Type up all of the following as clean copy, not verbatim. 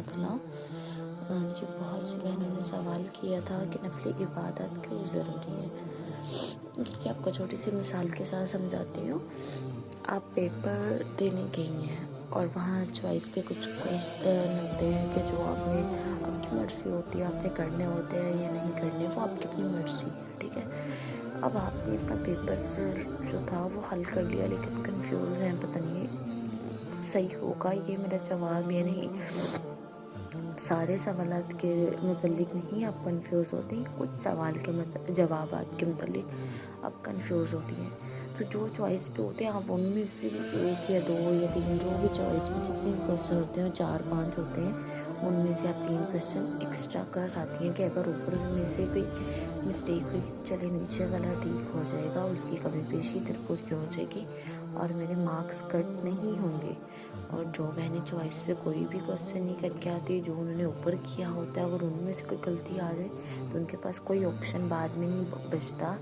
تعالیٰ۔ جی بہت سی بہنوں نے سوال کیا تھا کہ نفلی عبادت کیوں ضروری ہے۔ کہ آپ کو چھوٹی سی مثال کے ساتھ سمجھاتی ہوں۔ آپ پیپر دینے گئی ہیں اور وہاں چوائس پہ کچھ ہوتے ہیں کہ جو آپ کی مرضی ہوتی ہے، آپ نے کرنے ہوتے ہیں یا نہیں کرنے، وہ آپ کی اپنی مرضی ہے، ٹھیک ہے۔ اب آپ نے اپنا پیپر جو تھا وہ حل کر لیا، لیکن کنفیوز ہیں، پتہ نہیں صحیح ہوگا یہ میرا جواب یا نہیں۔ سارے سوالات کے متعلق نہیں آپ کنفیوز ہوتے ہیں، کچھ سوال کے جوابات کے متعلق آپ کنفیوز ہوتی ہیں۔ تو جو چوائس پہ ہوتے ہیں آپ ان میں سے بھی ایک یا دو یا تین، جو بھی چوائس پہ جتنے کویشچن ہوتے ہیں 4-5 ہوتے ہیں، ان میں سے آپ 3 کویشچن ایکسٹرا کر آتی ہیں کہ اگر اوپر میں سے کوئی مسٹیک ہوئی چلے نیچے والا ٹھیک ہو جائے گا، اس کی کمی پیشی ادھر پوری ہو جائے گی اور میرے مارکس کٹ نہیں ہوں گے۔ اور جو بہنیں چوائس پہ کوئی بھی کویشچن نہیں کر کے آتی، جو انہوں نے اوپر کیا ہوتا ہے، اگر ان میں سے کوئی غلطی آ جائے تو ان کے پاس کوئی آپشن بعد میں نہیں بچتا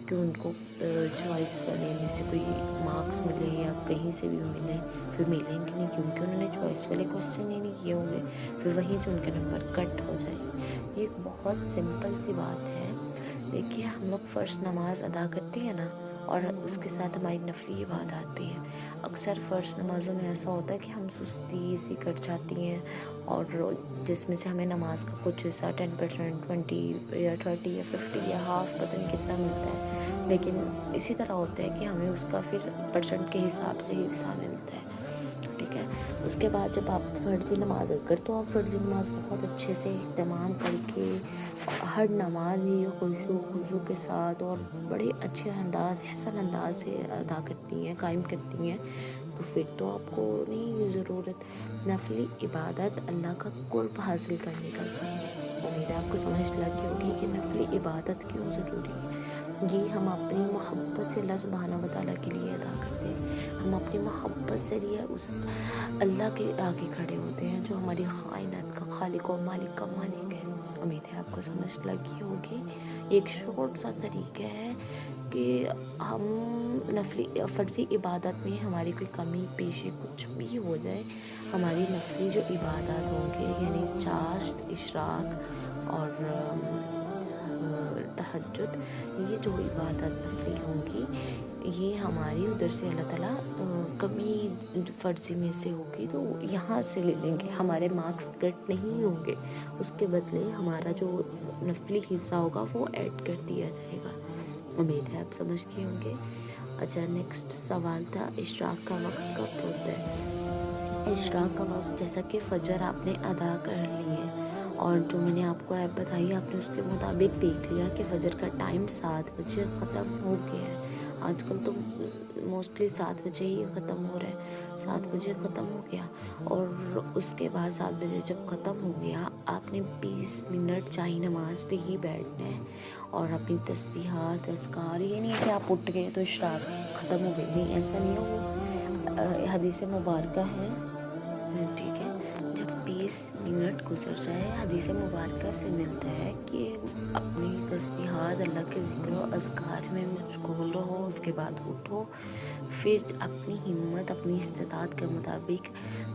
کہ ان کو چوائس والے میں سے کوئی مارکس ملے یا کہیں سے بھی ملے، پھر ملیں گے نہیں کیونکہ انہوں نے چوائس والے کویشچن ہی نہیں کیے ہوں گے، پھر وہیں سے ان کے نمبر کٹ ہو جائے۔ یہ ایک بہت سمپل سی بات ہے۔ دیکھیے ہم لوگ فرض نماز ادا کرتے ہیں نا، اور اس کے ساتھ ہماری نفلی عبادات بھی ہیں۔ اکثر فرض نمازوں میں ایسا ہوتا ہے کہ ہم سستی سی کر جاتی ہیں، اور جس میں سے ہمیں نماز کا کچھ حصہ 10%، 20 یا 30 یا 50 یا ہاف، پتہ نہیں کتنا ملتا ہے، لیکن اسی طرح ہوتا ہے کہ ہمیں اس کا پھر پرسنٹ کے حساب سے ہی حصہ ملتا ہے، ٹھیک ہے۔ اس کے بعد جب آپ فرضی نماز اگر تو آپ فرضی نماز بہت اچھے سے اہتمام کر کے ہر نماز ہی خضوع کے ساتھ اور بڑے اچھے انداز، احسن انداز سے ادا کرتی ہیں، قائم کرتی ہیں، تو پھر تو آپ کو نہیں ضرورت۔ نفلی عبادت اللہ کا قرب حاصل کرنے کا ذریعہ ہے۔ امید ہے آپ کو سمجھ لگی ہوگی کہ نفلی عبادت کیوں ضروری ہے۔ یہ ہم اپنی محبت سے اللہ سبحانہ و تعالیٰ کے لیے ادا کرتے ہیں۔ ہم اپنی محبت سے لیے اس اللہ کے آگے کھڑے ہوتے ہیں جو ہماری کائنات کا خالق و مالک کا مالک ہے۔ امید ہے آپ کو سمجھ لگی ہوگی۔ ایک شارٹ سا طریقہ ہے کہ ہم نفلی فرضی عبادت میں ہماری کوئی کمی پیشی کچھ بھی ہو جائے، ہماری نفلی جو عبادات ہوں گے یعنی چاشت، اشراق اور تہجد، یہ جو عبادت نفلی ہوں گی، یہ ہماری ادھر سے اللہ تعالیٰ کمی فرضی میں سے ہوگی تو یہاں سے لے لیں گے، ہمارے مارکس کٹ نہیں ہوں گے، اس کے بدلے ہمارا جو نفلی حصہ ہوگا وہ ایڈ کر دیا جائے گا۔ امید ہے آپ سمجھ گئے ہوں گے۔ اچھا، نیکسٹ سوال تھا اشراق کا وقت کب ہوتا ہے۔ اشراق کا وقت جیسا کہ فجر آپ نے ادا کر لی ہے اور جو میں نے آپ کو ایپ بتائی آپ نے اس کے مطابق دیکھ لیا کہ فجر کا ٹائم 7 بجے ختم ہو گیا ہے۔ آج کل تو موسٹلی 7 بجے ہی ختم ہو رہا ہے، 7 بجے ختم ہو گیا، اور اس کے بعد 7 بجے جب ختم ہو گیا آپ نے 20 منٹ چاہے نماز پہ ہی بیٹھنا ہے اور اپنی تسبیحات، اذکار، یہ نہیں ہے کہ آپ اٹھ گئے تو اشراق ختم ہو گئی، نہیں ایسا نہیں ہو۔ حدیث مبارکہ ہے، ٹھیک ہے، جب 20 منٹ گزر جائے حدیث مبارکہ سے ملتا ہے کہ اپنی تسبیحات، اللہ کے ذکر و اذکار میں مشغول رہو، اس کے بعد اٹھو، پھر اپنی ہمت، اپنی استطاعت کے مطابق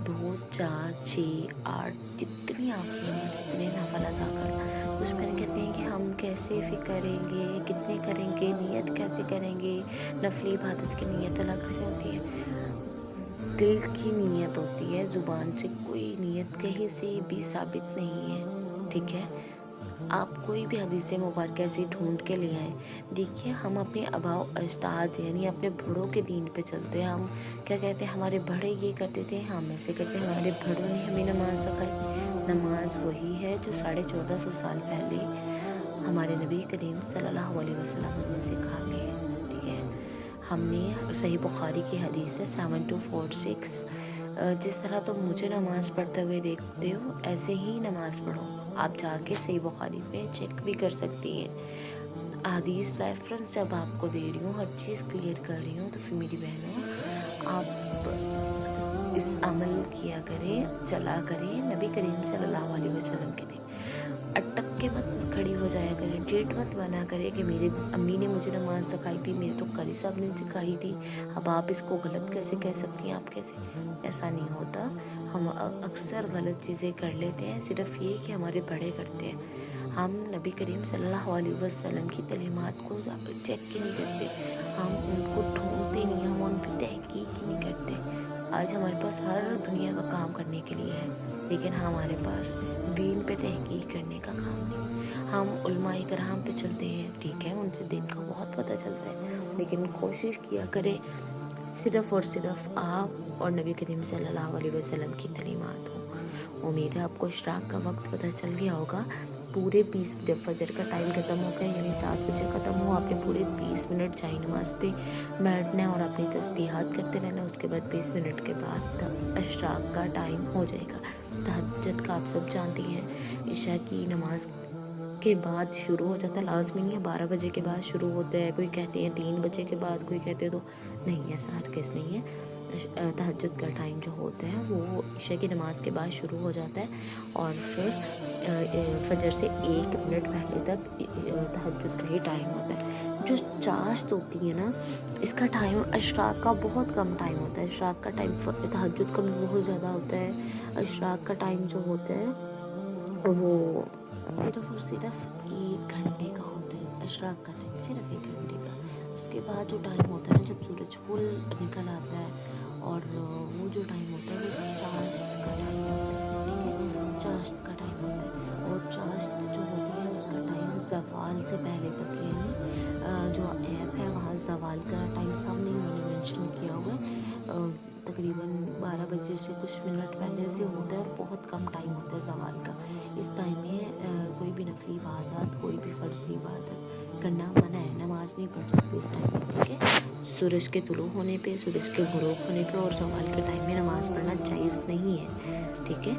2، 4، 6، 8 جتنی آپ کی ہمت اتنے نفل ادا کرنا۔ کچھ میں کہتے ہیں کہ ہم کیسے کریں گے، کتنے کریں گے، نیت کیسے کریں گے۔ نفلی عبادت کی نیت الگ سے ہوتی ہے، دل کی نیت ہوتی ہے، زبان سے کوئی نیت کہیں سے بھی ثابت نہیں ہے، ٹھیک ہے۔ آپ کوئی بھی حدیث مبارکہ ایسے ڈھونڈ کے لے آئیں۔ دیکھیے ہم اپنے آباء و اجداد یعنی اپنے بڑوں کے دین پہ چلتے ہیں۔ ہم کیا کہتے ہیں، ہمارے بڑے یہ کرتے تھے، ہم ایسے کرتے ہیں، ہمارے بڑوں نے ہمیں نماز سکھائی۔ نماز وہی ہے جو 1450 سال پہلے ہمارے نبی کریم صلی اللہ علیہ وسلم نے سکھا گئے، ٹھیک ہے۔ ہم نے صحیح بخاری کی حدیث ہے 7246، جس طرح تم مجھے نماز پڑھتے ہوئے دیکھتے ہو ایسے ہی نماز پڑھو۔ آپ جا کے صحیح بخاری پہ چیک بھی کر سکتی ہیں۔ حدیث ریفرنس جب آپ کو دے رہی ہوں، ہر چیز کلیئر کر رہی ہوں، تو پھر میری بہنوں آپ اس عمل کیا کریں، چلا کریں نبی کریم صلی اللہ علیہ وسلم کے دین۔ اٹک کے مت کھڑی ہو جایا کریں، ڈیٹ مت بنا کرے کہ میرے امی نے مجھے نماز سکھائی تھی، میرے تو قاری صاحب نے سکھائی تھی، اب آپ اس کو غلط کیسے کہہ سکتی ہیں، آپ کیسے، ایسا نہیں ہوتا۔ ہم اکثر غلط چیزیں کر لیتے ہیں، صرف یہ کہ ہمارے بڑے کرتے ہیں۔ ہم نبی کریم صلی اللہ علیہ وسلم کی تعلیمات کو چیک ہی نہیں کرتے، ہم ان کو ڈھونڈتے نہیں، ہم ان پہ تحقیق ہی نہیں کرتے۔ آج ہمارے پاس ہر دنیا کا کام کرنے کے لیے ہے، لیکن ہمارے پاس دین پہ تحقیق کرنے کا کام نہیں۔ ہم علماء کرام پہ چلتے ہیں، ٹھیک ہے، ان سے دین کا بہت پتہ چلتا ہے، لیکن کوشش کیا کرے صرف اور صرف آپ اور نبی کریم صلی اللہ علیہ وسلم کی تعلیمات ہوں۔ امید ہے آپ کو اشراق کا وقت پتہ چل گیا ہوگا۔ پورے 20 جب فجر کا ٹائم ختم ہو گیا، یعنی 7 بجے ختم ہو، آپ نے پورے 20 منٹ جائے نماز پہ بیٹھنا ہے اور اپنی تسبیحات کرتے رہنا۔ اس کے بعد 20 منٹ کے بعد اشراق کا ٹائم ہو جائے گا۔ تہجد کا آپ سب جانتی ہیں، عشاء کی نماز کے بعد شروع ہو جاتا ہے، لازمی نہیں ہے 12 بجے کے بعد شروع ہوتا ہے، کوئی کہتے ہیں 3 بجے کے بعد، کوئی کہتے ہیں تو نہیں، ایسا ہرگز نہیں ہے۔ تہجد کا ٹائم جو ہوتا ہے وہ عشاء کی نماز کے بعد شروع ہو جاتا ہے اور پھر فجر سے 1 منٹ پہلے تک تہجد کا ہی ٹائم ہوتا ہے۔ جو چاشت ہوتی ہے نا، اس کا ٹائم اشراق کا بہت کم ٹائم ہوتا ہے۔ اشراق کا ٹائم تہجد کا بھی بہت زیادہ ہوتا ہے۔ اشراق کا ٹائم جو ہوتا ہے وہ صرف اور صرف 1 گھنٹے کا ہوتا ہے۔ اشراق کا ٹائم صرف 1 گھنٹے کا۔ اس کے بعد جو ٹائم ہوتا ہے نا، جب سورج فل نکل آتا ہے اور وہ جو ٹائم ہوتا ہے وہ چاشت کا ٹائم ہوتا ہے، ٹھیک ہے، چاشت کا ٹائم ہوتا ہے۔ اور چاشت جو ہوتی ہے اس کا ٹائم زوال سے پہلے تک، یعنی جو ایپ ہے وہاں زوال کا ٹائم سامنے انہوں نے مینشن کیا ہوا ہے، تقریباً 12 بجے سے کچھ منٹ پہلے سے ہوتا ہے اور بہت کم ٹائم ہوتا ہے زوال کا۔ اس ٹائم میں کوئی بھی نفلی عبادت، کوئی بھی فرضی عبادت کرنا منع ہے، نماز نہیں پڑھ سکتے اس ٹائم میں، ٹھیک ہے۔ سورج کے طلوع ہونے پہ، سورج کے غروب ہونے پہ اور زوال کے ٹائم میں نماز پڑھنا جائز نہیں ہے، ٹھیک ہے۔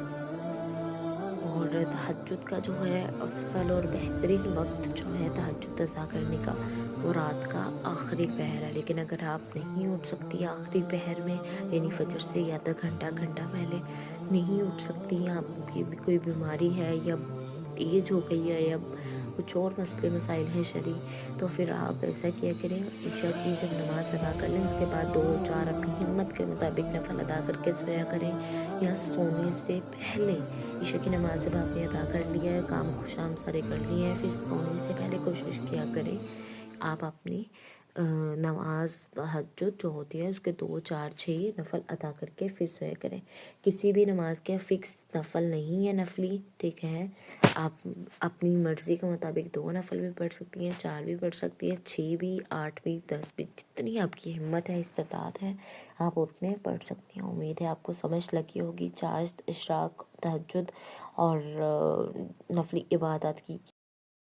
اور تہجد کا جو ہے افضل اور بہترین وقت جو ہے تہجد ادا کرنے کا، وہ رات کا آخری پہر ہے۔ لیکن اگر آپ نہیں اٹھ سکتی آخری پہر میں، یعنی فجر سے آدھا گھنٹہ پہلے نہیں اٹھ سکتی، آپ کی بھی کوئی بیماری ہے یا ایج ہو گئی ہے یا کچھ اور مسئلے مسائل ہیں شرعی، تو پھر آپ ایسا کیا کریں، عشاء کی جب نماز ادا کر لیں اس کے بعد 2-4 اپنی ہمت کے مطابق نفل ادا کر کے سویا کریں، یا سونے سے پہلے عشاء کی نماز جب آپ نے ادا کر لیا ہے، کام کو شام سارے کر لیے ہیں، پھر سونے سے پہلے کوشش کیا کریں آپ اپنی نماز تہجد جو ہوتی ہے اس کے 2-4-6 نفل ادا کر کے پھر سویا کریں۔ کسی بھی نماز کے فکس نفل نہیں ہے نفلی، ٹھیک ہے، آپ اپنی مرضی کے مطابق 2 نفل بھی پڑھ سکتی ہیں، 4 بھی پڑھ سکتی ہیں، 6 بھی، 8 بھی، 10 بھی، جتنی آپ کی ہمت ہے، استطاعت ہے، آپ اتنے پڑھ سکتی ہیں۔ امید ہے آپ کو سمجھ لگی ہوگی چاشت، اشراق، تہجد اور نفلی عبادات کی